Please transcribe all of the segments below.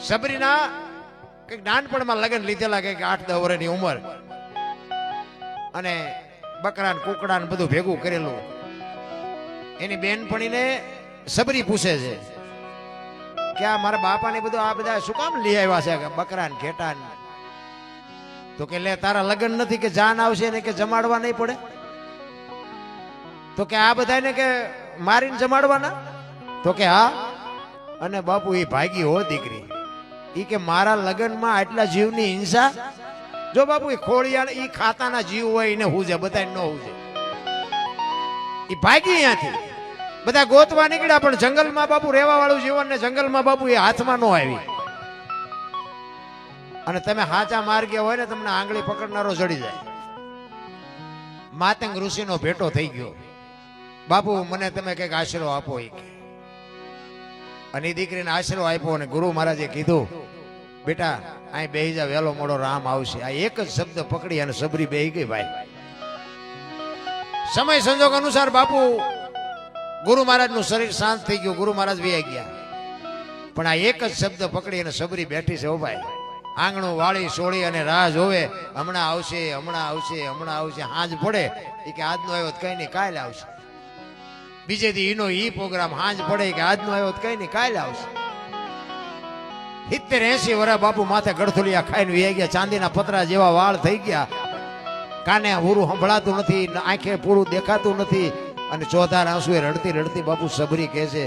સબરીના કઈક નાનપણમાં લગ્ન લીધેલા કઈક 8-10 વર્ષની ઉંમર, અને બકરા ને કુકડા ને બધું ભેગું કરેલું. એની બેનપણીને સબરી પૂછે છે કે આ મારા બાપા ને બધું આ બધા શું કામ લઈ આવ્યા છે, બકરા ને ઘેટા ને? તો કે લે તારા લગ્ન નથી કે જાન આવશે ને કે જમાડવા નહીં પડે? તો કે આ બધાને કે મારીને જમાડવાના? તો કે હા. અને બાપુ એ ભાગી હો દીકરી, ઈ કે મારા લગ્નમાં આટલા જીવની હિંસા? જો બાપુ એ ખોળિયાળ ઈ ખાતાના જીવ હોય એને હુજે, બધા ન હુજે. ઈ ભાગી અહીંયાથી, બધા ગોતવા નીકળ્યા, પણ જંગલમાં બાપુ રહેવા વાળું જીવન ને જંગલમાં બાપુ એ હાથમાં ન આવી. અને તમે હાચા માર્ગે હોય ને તમને આંગળી પકડનારો જડી જાય. માતંગ ઋષિનો ભેટો થઈ ગયો. બાપુ મને તમે કઈક આશરો આપો. એ અને એ દીકરીને આશરો આપ્યો, અને ગુરુ મહારાજે કીધું બેટા અહીં બેહી જા, વહેલો મોડો રામ આવશે. આ એક જ શબ્દ પકડી અને સબરી બેહી ગઈ. ભાઈ સમય સંજોગ અનુસાર બાપુ ગુરુ મહારાજ નું શરીર શાંત થઈ ગયું, ગુરુ મહારાજ વહી ગયા. પણ આ એક જ શબ્દ પકડી અને સબરી બેઠી છે. ઓ ભાઈ આંગણું વાળી સોળી અને રાહ જોવે, હમણાં આવશે, હમણાં આવશે, હમણાં આવશે. હાંજ પડે એ કે આજનો આવ્યો કઈ નહીં કાલે આવશે. બીજે દી એનો ઈ પ્રોગ્રામ. હાંજ પડે કે આજનો આવ્યો કઈ નહીં કાલે આવશે. 70-80 વર્ષ બાપુ માથે ગળથુલિયા ખાઈને વી ગયા, ચાંદીના પતરા જેવા વાળ થઈ ગયા, કાને પૂરું સંભળાતું નથી, આંખે પૂરું દેખાતું નથી, અને ચોધાર આંસુએ રડતી રડતી બાપુ સબરી કહે છે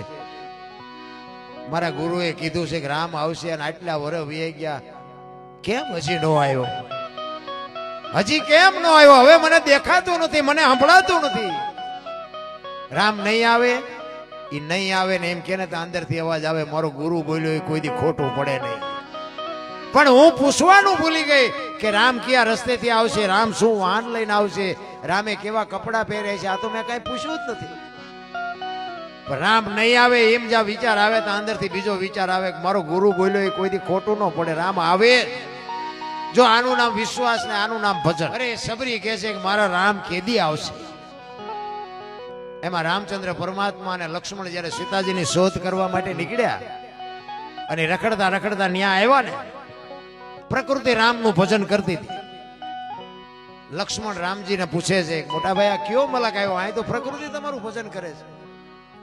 મારા ગુરુએ કીધું છે કે રામ આવશે, અને આટલા વર્ષ વી ગયા, કેમ હજી નો આવ્યો? હજી કેમ નો આવ્યો? હવે મને દેખાતું નથી, મને સંભળાતું નથી. રામ નહીં આવે, એ નહીં આવે ને એમ કે ને તો અંદરથી અવાજ આવે મારો ગુરુ બોલ્યો એ કોઈ દી ખોટું પડે નહીં. પણ હું પૂછવાનું ભૂલી ગઈ કે રામ કયા રસ્તેથી આવશે, રામ શું વાહન લઈને આવશે, રામે કેવા કપડા પહેરે છે, આ તો મેં કઈ પૂછ્યું જ નથી. પણ રામ નહીં આવે એમ જ્યાં વિચાર આવે તો અંદરથી બીજો વિચાર આવે કે મારો ગુરુ બોલ્યો એ કોઈ દી ખોટું ન પડે, રામ આવે. જો આનું નામ વિશ્વાસ ને આનું નામ ભજન. અરે સબરી કહે છે કે મારા રામ કેદી આવશે? એમાં રામચંદ્ર પરમાત્મા અને લક્ષ્મણ જયારે સીતાજીની શોધ કરવા માટે નીકળ્યા અને રખડતા રખડતા ન્યા આવ્યા ને, પ્રકૃતિ રામનું ભજન કરતી હતી. લક્ષ્મણ રામજીને પૂછે છે મોટા ભાઈ આ કયો મલક આવ્યો? અહીં તો પ્રકૃતિ તમારું ભજન કરે છે.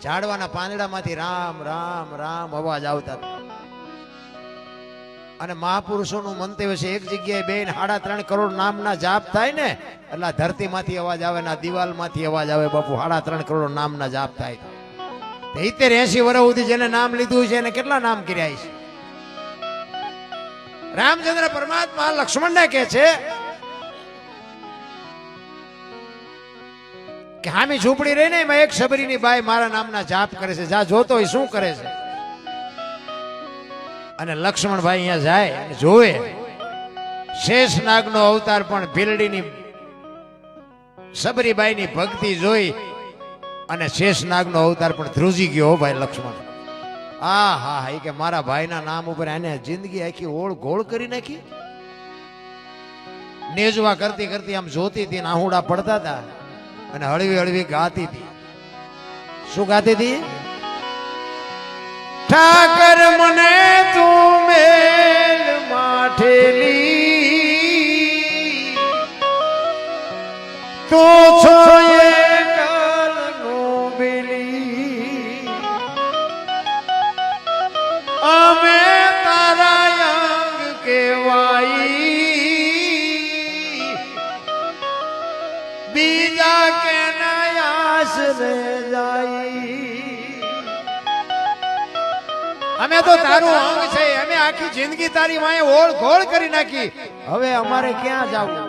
ઝાડવાના પાંદડામાંથી રામ રામ રામ અવાજ આવતા હતા. અને મહાપુરુષોનું મંતવ્ય છે એક જગ્યાએ 2.5-3 કરોડ નામના જાપ થાય ને એટલે ધરતીમાંથી અવાજ આવે, ના દિવાલમાંથી અવાજ આવે. બાપુ 3.5 કરોડ નામના જાપ થાય. 70-80 વર્ષ સુધી જેને નામ લીધું છે એને કેટલા નામ કર્યા છે? રામચંદ્ર પરમાત્મા લક્ષ્મણને કહે છે કે હામી ઝૂંપડી રહી ને એમાં એક સબરીની બાઈ મારા નામના જાપ કરે છે, જા જોતો હોય શું કરે છે. અને લક્ષ્મણભાઈ અહીંયા જાય અને જોવે શેષનાગનો અવતાર પણ ભીલડીની સબરીબાઈની ભક્તિ જોઈ અને શેષનાગનો અવતાર પણ ધ્રુજી ગયો. ભાઈ લક્ષ્મણ આ હા એ કે મારા ભાઈના નામ ઉપર એને જિંદગી આખી ઓળ ગોળ કરી નાખી. નેજવા કરતી કરતી આમ જોતી હતી, આહુડા પડતા હતા અને હળવી હળવી ગાતી હતી. શું ગાતી હતી? ઠાકર મને તું મેલ માઠેલી, તું છો એ કાલનો બેલી, અમે તારા અંગ કેવાઈ, બીજા કે આશરે જાય. અમે તો તારું અંગ છે, અમે આખી જિંદગી તારી વાંહે ઓળ ઘોળ કરી નાખી, હવે અમારે ક્યાં જવું?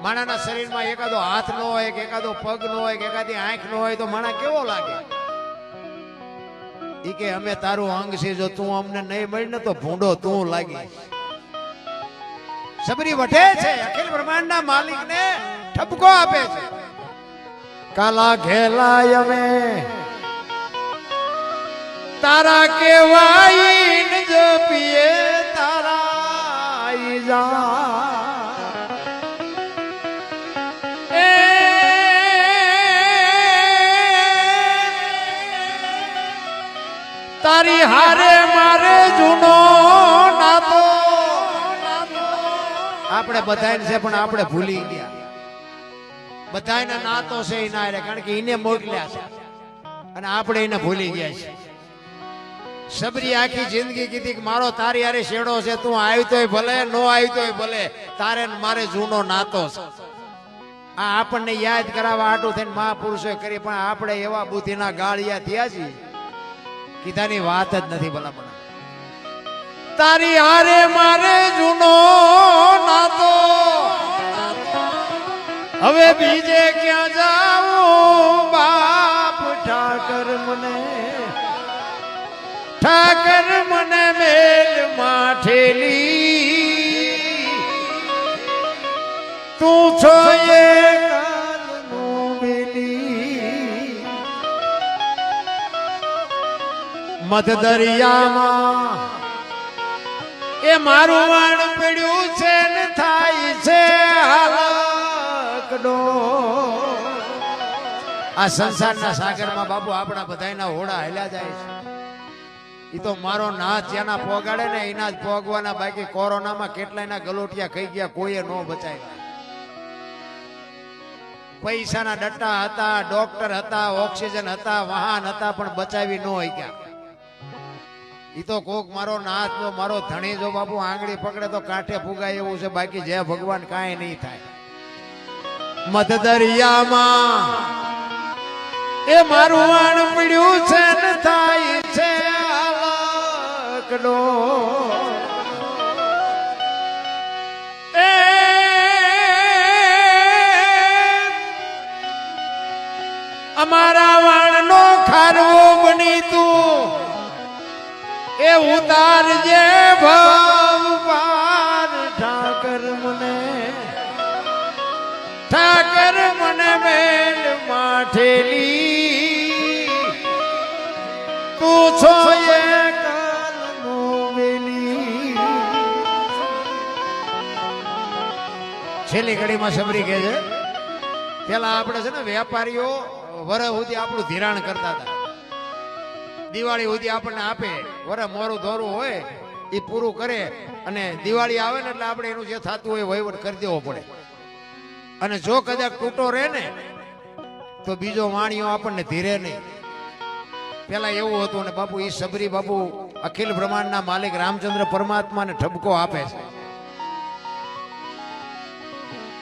માણાના શરીરમાં એકાદો હાથ નો હોય કે એકાદો પગ નો હોય કે એકાદી આંખ નો હોય તો માણા કેવો લાગે? ઈ કે અમે તારું અંગ છે, જો તું અમને નહીં મળી ને તો ભૂંડો તું લાગી. સબરી વઢે છે, અખિલ બ્રહ્માંડના માલિકને ઠપકો આપે છે. કાલા ઘેલાય અમે તારા કેવાઈ ન જપીએ તારા જા, તારી તારી હારે મારે જૂનો નાતો. આપણે બધાને છે પણ આપણે ભૂલી ગયા. બધાના નાતો છે એના હારે, કારણ કે એને મોકલ્યા છે અને આપણે એને ભૂલી ગયા છે. સબરી આખી જિંદગી કીધી કે મારો તારી હારે શેડો છે, તું આવી તોય ભલે, નો આવી તોય ભલે, તારે ને મારે જૂનો નાતો છે. આ આપણને યાદ કરાવવા આટું થઈને મહાપુરુષોએ કરી, પણ આપણે એવા બુદ્ધિના ગાળિયા થયા છીએ કીધાની વાત જ નથી. ભલામણ તારી હારે મારે જૂનો નાતો, હવે બીજે ક્યાં જાઉં બાપ ઠાકર મને, ઠાકર મને મેલ માઠેલી, તું છો એ કાલનું વેલી, મધ દરિયામાં એ મારું વાણ પડ્યું છે ને થાય છે હાલકડો. આ સંસારના સાગરમાં બાપુ આપણા બધાના હોડા હાલ્યા જાય છે. ઈ તો મારો નાથ જેના પોગાડે ને એના જ પોગવાના, બાકી કોરોનામાં કેટલાયના ગલોટિયા ખાઈ ગયા, કોઈએ નો બચાવ્યા. પૈસાના ડટ્ટા હતા, ડોક્ટર હતા, ઓક્સિજન હતા, વાહન હતા, પણ બચાવી ન હોય ગયા. ઈ તો કોક મારો નાથ મારો ધણી જો બાપુ આંગળી પકડે તો કાંઠે ફુગાય એવું છે, બાકી જય ભગવાન કાંઈ નહીં થાય. મધ દરિયામાં એ મારું વાણ પડ્યું છે ને થાય છે હાલકડો. એ અમારા વાણનો ખારવો બની તું એ ઉતારજે ભવ પાર, ઠાકર મને, ઠાકર મને મેલ માઠેલી, તું છો એ કાલનું વેલી. છેલ્લી ઘડીમાં સબરી કહે છે, પેલા આપણે છે ને વેપારીઓ વરસ સુધી આપણું ધિરાણ કરતા હતા, દિવાળી સુધી આપણને આપે, વરસ મોરું ધોરું હોય એ પૂરું કરે, અને દિવાળી આવે ને એટલે આપણે એનું જે થતું હોય વહીવટ કરી દેવો પડે. અને જો કદાચ તૂટો રહે ને તો બીજો વાણિયો આપણને ધીરે નહીં. પેલા એવું હતું. ને બાપુ એ સબરી બાપુ અખિલ બ્રહ્માંડના માલિક રામચંદ્ર પરમાત્માને ઠપકો આપે છે,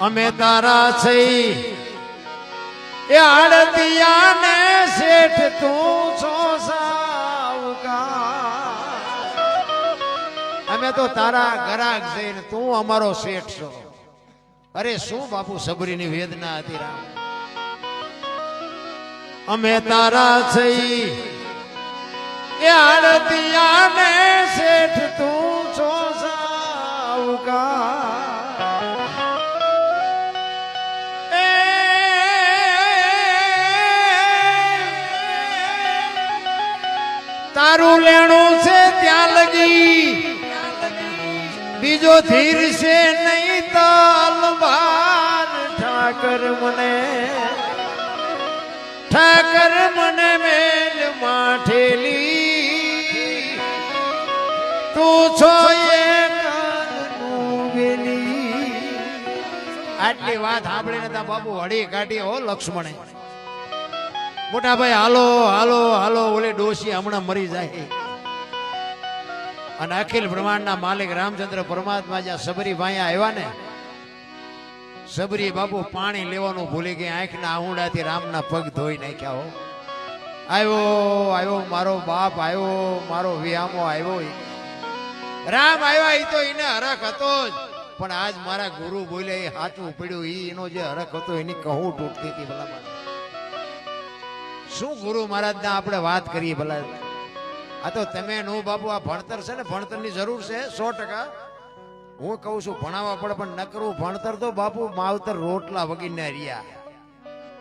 અમે તારા છે એ આડતિયા ને શેઠ તું છો સાવકાર, અમે તો તારા ગરાક છે ને તું અમારો શેઠ છો. અરે શું બાપુ સબરીની વેદના હતી રામ. અમે તારા છે એ આડતિયા ને શેઠ તું છો સાવકાર, તારું લેણું છે ત્યાં લગી બીજો ધીર છે નહીં તલવાર, ઠાકર મને, ઠાકર મને મેલ માઠેલી, તું છો એ કાલનું વેલી. આટલી વાત સાંભળીને તા બાપુ હળી કાઢી હો લક્ષ્મણે. મોટા ભાઈ હાલો હાલો હાલો, ઓલે ડોશી હમણાં મરી જાય. અને અખિલ બ્રહ્માંડના માલિક રામચંદ્ર પરમાત્મા જ્યાં સબરી ભાઈ આવ્યા ને, સબરી બાપુ પાણી લેવાનું ભૂલી ગયા, આંખના આહુડાથી રામના પગ ધોઈ નાખ્યા હો. આવ્યો આવ્યો મારો બાપ આવ્યો, મારો વિહામો આવ્યો. રામ આવ્યા એ તો એને હરખ હતો જ, પણ આજ મારા ગુરુ બોલ્યા એ હાથું પડ્યું. એનો જે હરખ હતો એની કહું તૂટતી હતી. ભલા શું ગુરુ મહારાજ ના આપણે વાત કરીએ. ભલા આ તો તમે નો બાપુ, આ ભણતર છે ને, ભણતરની જરૂર છે 100%. હું કહું છું ભણાવવા પડે, પણ ન કરવું ભણતર તો બાપુ માવતર રોટલા વગીને રહ્યા.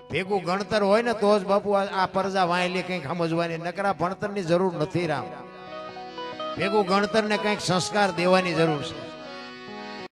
ભેગું ગણતર હોય ને તો જ બાપુ આ પરજા વાયેલી કંઈક સમજવાની, નકરા ભણતરની જરૂર નથી રામ. ભેગું ગણતર ને કંઈક સંસ્કાર દેવાની જરૂર છે.